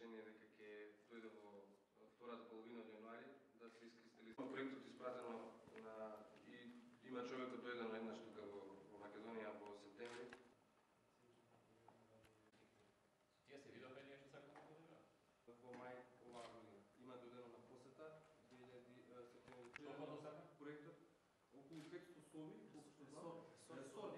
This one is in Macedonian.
решение дека ќе дојде во втората половина од јануари да се искристализира. Проектот испратено и има човекот дојдено еднаш тука во Македонија во септември. Тие се видоха ние што сакаме да видиме? Во мај оваа година има дојдено на посета 2000 септември. Што сака? Проектот околу 500 соби,